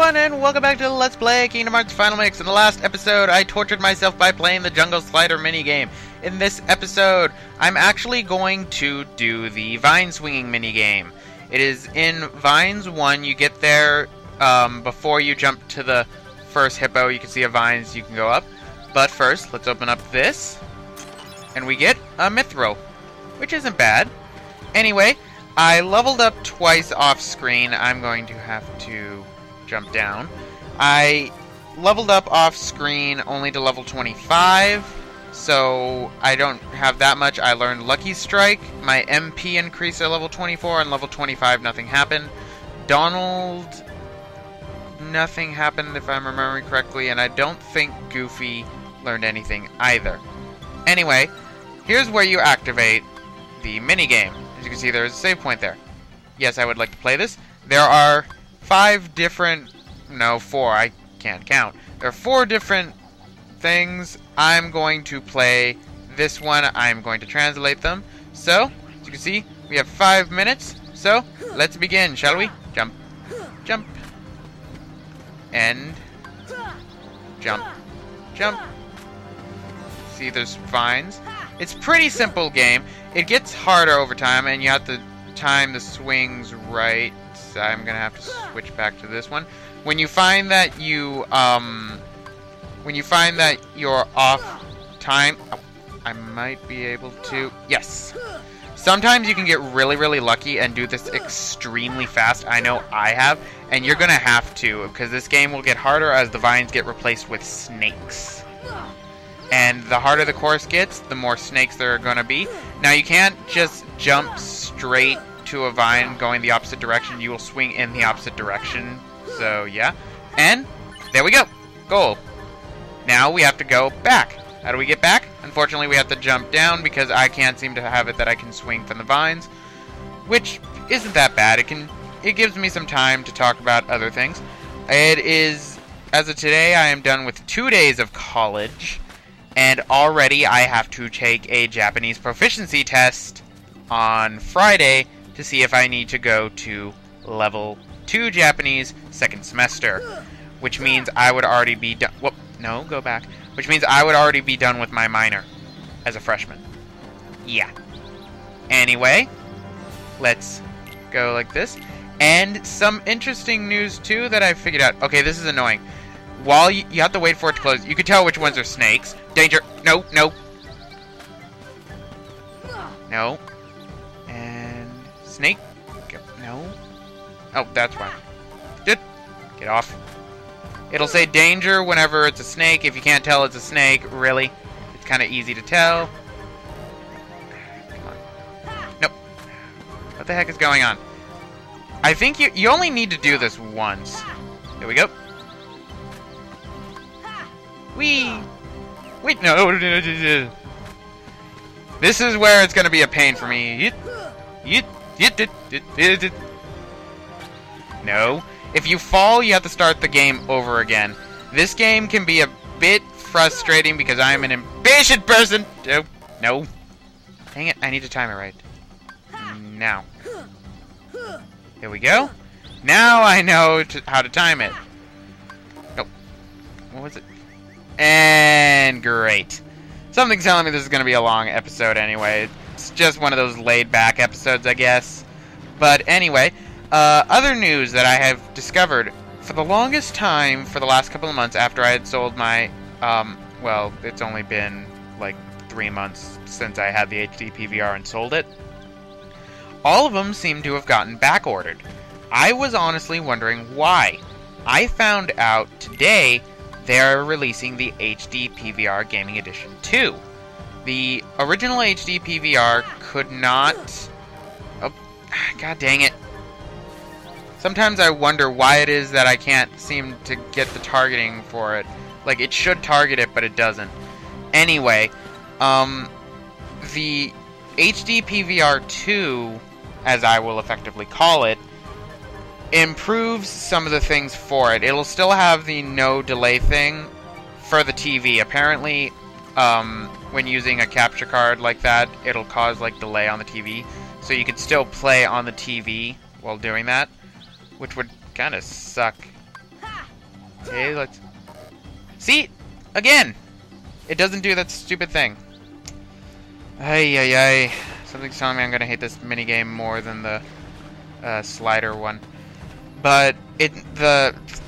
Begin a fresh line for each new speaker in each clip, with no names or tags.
everyone, and welcome back to Let's Play Kingdom Hearts Final Mix. In the last episode, I tortured myself by playing the Jungle Slider minigame. In this episode, I'm actually going to do the Vine Swinging minigame. It is in Vines 1. You get there before you jump to the first hippo. You can see a vines, you can go up. But first, let's open up this, and we get a Mithril, which isn't bad. Anyway, I leveled up twice off screen. I'm going to have to jump down. I leveled up off screen only to level 25, so I don't have that much. I learned Lucky Strike. My MP increased at level 24, and level 25 nothing happened. Donald, nothing happened if I'm remembering correctly, and I don't think Goofy learned anything either. Anyway, here's where you activate the minigame. As you can see, there's a save point there. Yes, I would like to play this. There are 4, I can't count. There are 4 different things. I'm going to play this one. I'm going to translate them. So, as you can see, we have 5 minutes. So, let's begin, shall we? Jump, jump, and jump, jump. See, there's vines. It's a pretty simple game. It gets harder over time, and you have to time the swings right. So I'm gonna have to switch back to this one. When you find that you're off time, oh, I might be able to. Yes. Sometimes you can get really, really lucky and do this extremely fast. I know I have, and you're gonna have to, because this game will get harder as the vines get replaced with snakes. And the harder the course gets, the more snakes there are going to be. Now, you can't just jump straight to a vine going the opposite direction. You will swing in the opposite direction. So, yeah. And there we go. Goal. Now we have to go back. How do we get back? Unfortunately, we have to jump down because I can't seem to have it that I can swing from the vines, which isn't that bad. It gives me some time to talk about other things. It is, as of today, I am done with 2 days of college. And already I have to take a Japanese proficiency test on Friday to see if I need to go to level 2 Japanese second semester. Which means I would already be done. Whoop, no, go back. Which means I would already be done with my minor as a freshman. Yeah. Anyway, let's go like this. And some interesting news too that I figured out. Okay, this is annoying. While you have to wait for it to close, you can tell which ones are snakes. Danger! No, no. No. And snake. No. Oh, that's why. Get off. It'll say danger whenever it's a snake. If you can't tell it's a snake, really, it's kind of easy to tell. Come on. Nope. What the heck is going on? I think you only need to do this once. There we go. Wait, no. This is where it's going to be a pain for me. No. If you fall, you have to start the game over again. This game can be a bit frustrating because I am an impatient person. No. Dang it, I need to time it right. Now. There we go. Now I know how to time it. Nope. What was it? And great. Something's telling me this is going to be a long episode anyway. It's just one of those laid-back episodes, I guess. But anyway, other news that I have discovered. For the longest time, for the last couple of months after I had sold my, well, it's only been like 3 months since I had the HD PVR and sold it. All of them seem to have gotten back-ordered. I was honestly wondering why. I found out today they're releasing the HD PVR Gaming Edition 2. The original HD PVR could not... Oh, god dang it. Sometimes I wonder why it is that I can't seem to get the targeting for it. Like, it should target it, but it doesn't. Anyway, the HD PVR 2, as I will effectively call it, improves some of the things for it. It'll still have the no delay thing for the TV. Apparently, when using a capture card like that, it'll cause like delay on the TV. So you could still play on the TV while doing that, which would kind of suck. Okay, let's... See? Again! It doesn't do that stupid thing. Ay, ay, ay. Something's telling me I'm gonna hate this minigame more than the slider one. But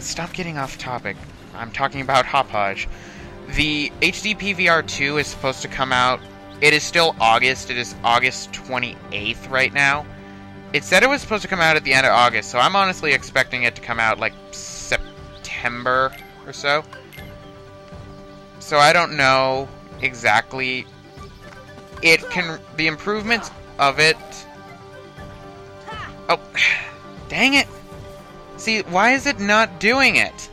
stop getting off topic. I'm talking about Hopage. The HD PVR 2 is supposed to come out. It is still August. It is August 28th right now. It said it was supposed to come out at the end of August, so I'm honestly expecting it to come out like September or so. So I don't know exactly. The improvements of it... Oh, dang it. See, why is it not doing it?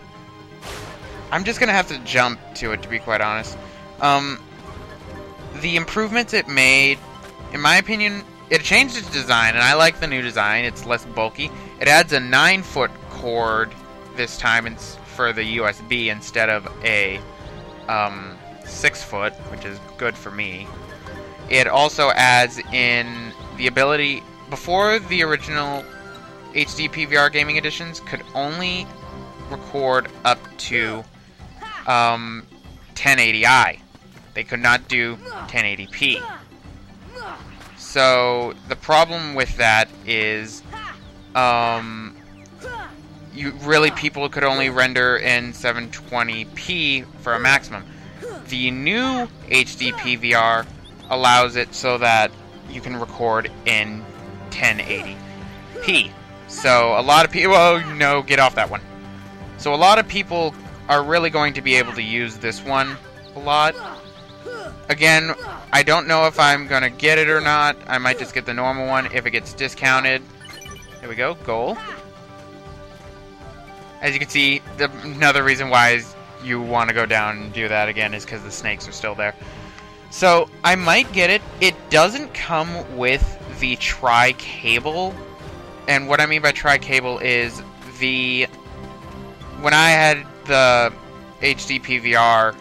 I'm just gonna have to jump to it, to be quite honest. The improvements it made, in my opinion, it changed its design, and I like the new design. It's less bulky. It adds a 9-foot cord this time for the USB instead of a 6-foot, which is good for me. It also adds in the ability... Before, the original HD PVR gaming editions could only record up to 1080i. They could not do 1080p. So the problem with that is people could only render in 720p for a maximum. The new HD PVR allows it so that you can record in 1080p. So a lot of people... Oh, no, get off that one. So a lot of people are really going to be able to use this one a lot. Again, I don't know if I'm going to get it or not. I might just get the normal one if it gets discounted. Here we go, goal. As you can see, another reason why you want to go down and do that again is because the snakes are still there. So, I might get it. It doesn't come with the tri-cable. And what I mean by tri-cable is when I had the HD PVR,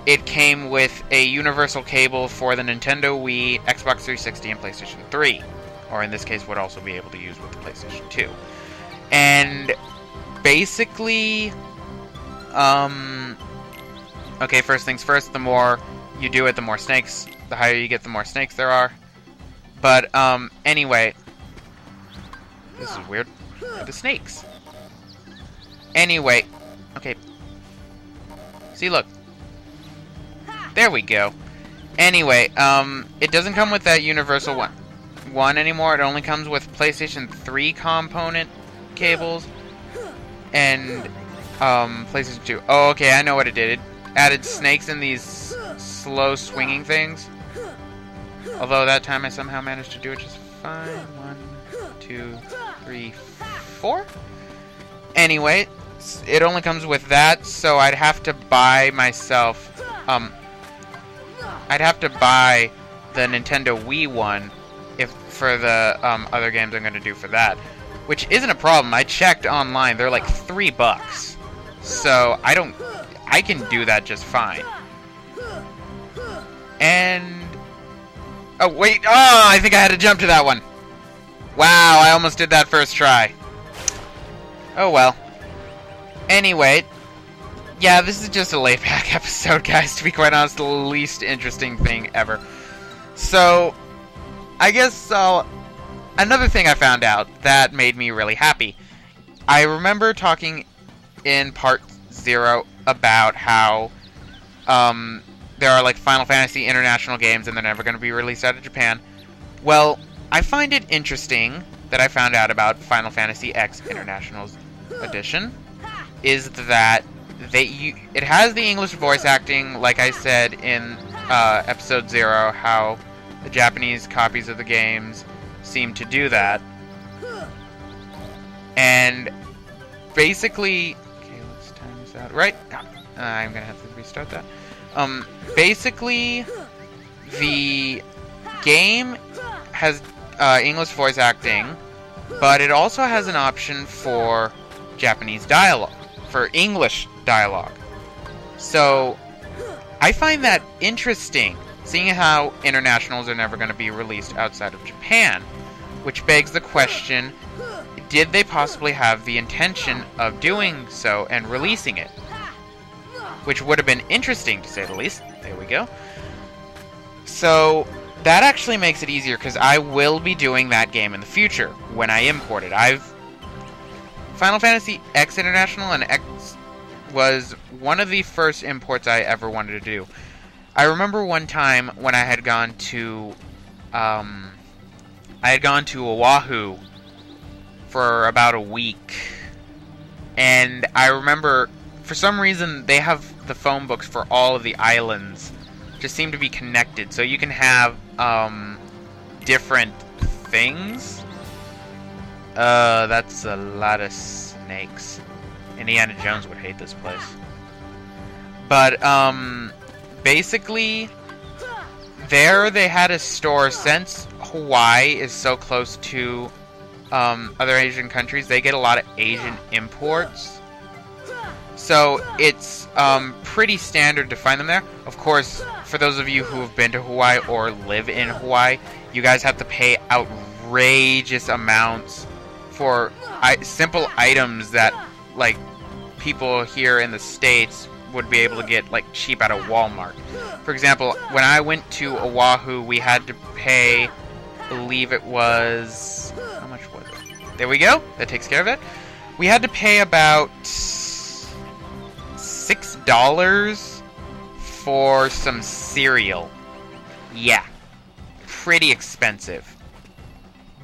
it came with a universal cable for the Nintendo Wii, Xbox 360, and PlayStation 3. Or in this case, would also be able to use with the PlayStation 2. And basically, okay, first things first, the more you do it, the more snakes. The higher you get, the more snakes there are. But, anyway. This is weird. The snakes. Anyway. Okay. See, look. There we go. Anyway, it doesn't come with that universal one anymore. It only comes with PlayStation 3 component cables. And, PlayStation 2. Oh, okay, I know what it did. It added snakes in these slow swinging things. Although that time I somehow managed to do it just fine. 1, 2, 3, 4. Anyway, it only comes with that, so I'd have to buy myself, I'd have to buy the Nintendo Wii one for the other games I'm going to do for that. Which isn't a problem. I checked online. They're like $3. So I can do that just fine. And... Oh, wait. Oh, I think I had to jump to that one. Wow, I almost did that first try. Oh, well. Anyway. Yeah, this is just a laid-back episode, guys. To be quite honest, the least interesting thing ever. So, I guess another thing I found out that made me really happy. I remember talking in part 0 about how there are like Final Fantasy International games and they're never going to be released out of Japan. Well, I find it interesting that I found out about Final Fantasy X International's edition is that it has the English voice acting, like I said in episode 0, how the Japanese copies of the games seem to do that. And basically... Okay, let's time this out. Right? I'm gonna have to restart that. Basically, the game has English voice acting, but it also has an option for Japanese dialogue, for English dialogue. So, I find that interesting, seeing how internationals are never going to be released outside of Japan. Which begs the question, did they possibly have the intention of doing so and releasing it? Which would have been interesting, to say the least. There we go. So, that actually makes it easier, because I will be doing that game in the future, when I import it. Final Fantasy X International and X was one of the first imports I ever wanted to do. I remember one time when I had gone to Oahu for about a week, and I remember, for some reason, they have the phone books for all of the islands just seem to be connected, so you can have different things. That's a lot of snakes. Indiana Jones would hate this place. But basically, there they had a store. Since Hawaii is so close to other Asian countries, they get a lot of Asian imports. So it's pretty standard to find them there. Of course, for those of you who have been to Hawaii or live in Hawaii, you guys have to pay outrageous amounts for simple items that, like, people here in the States would be able to get, like, cheap out of Walmart. For example, when I went to Oahu, we had to pay, I believe it was, how much was it? There we go. That takes care of it. We had to pay about $6 for some cereal. Yeah, pretty expensive.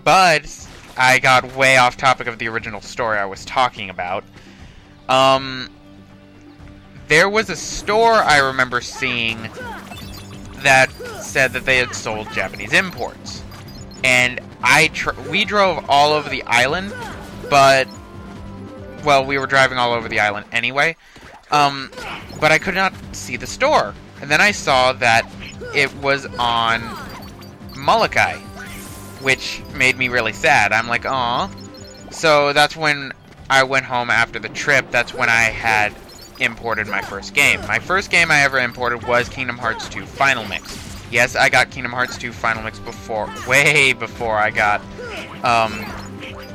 But I got way off topic of the original story I was talking about. There was a store I remember seeing that said that they had sold Japanese imports. And we drove all over the island, but, well, we were driving all over the island anyway. But I could not see the store. And then I saw that it was on Molokai, which made me really sad. I'm like, aw. So that's when I went home after the trip. That's when I had imported my first game. My first game I ever imported was Kingdom Hearts 2 Final Mix. Yes, I got Kingdom Hearts 2 Final Mix before, way before I got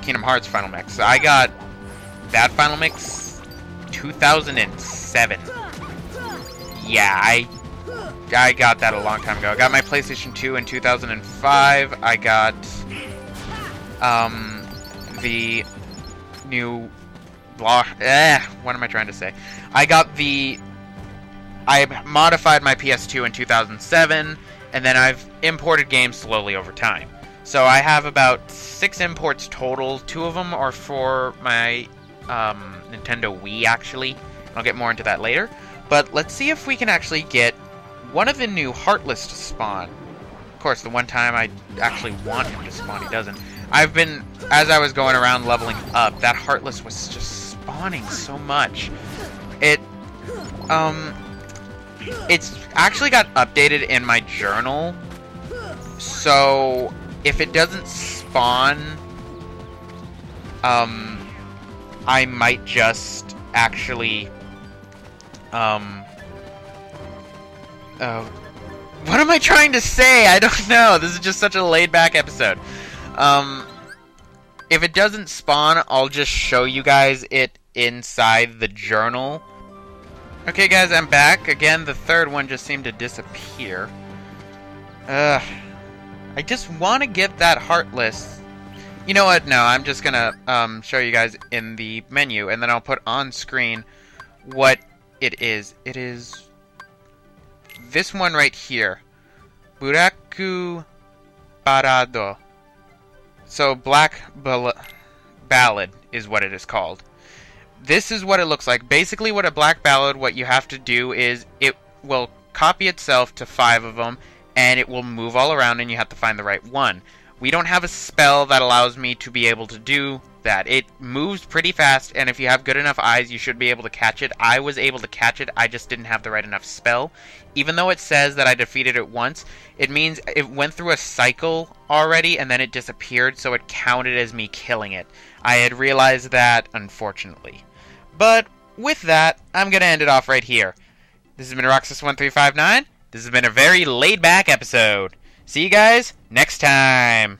Kingdom Hearts Final Mix. I got that Final Mix 2007. Yeah, I got that a long time ago. I got my PlayStation 2 in 2005. I got the new what am I trying to say? I modified my PS2 in 2007, and then I've imported games slowly over time. So I have about 6 imports total. 2 of them are for my Nintendo Wii, actually. I'll get more into that later. But let's see if we can actually get one of the new Heartless to spawn. Of course, the one time I actually want him to spawn, he doesn't. As I was going around leveling up, that Heartless was just spawning so much. It's actually got updated in my journal, so if it doesn't spawn, I might just actually, what am I trying to say? I don't know. This is just such a laid-back episode. If it doesn't spawn, I'll just show you guys it inside the journal. Okay, guys, I'm back. Again, the third one just seemed to disappear. I just want to get that Heartless. You know what? No, I'm just gonna show you guys in the menu, and then I'll put on screen what it is. It is this one right here. Buraku Barado. So, Black Ballad is what it is called. This is what it looks like. Basically, what a Black Ballad, what you have to do is it will copy itself to 5 of them, and it will move all around, and you have to find the right one. We don't have a spell that allows me to be able to do that. It moves pretty fast, and if you have good enough eyes, you should be able to catch it. I was able to catch it, I just didn't have the right enough spell. Even though it says that I defeated it once, it means it went through a cycle already, and then it disappeared, so it counted as me killing it. I had realized that, unfortunately. But with that, I'm going to end it off right here. This has been Roxas1359. This has been a very laid-back episode. See you guys next time.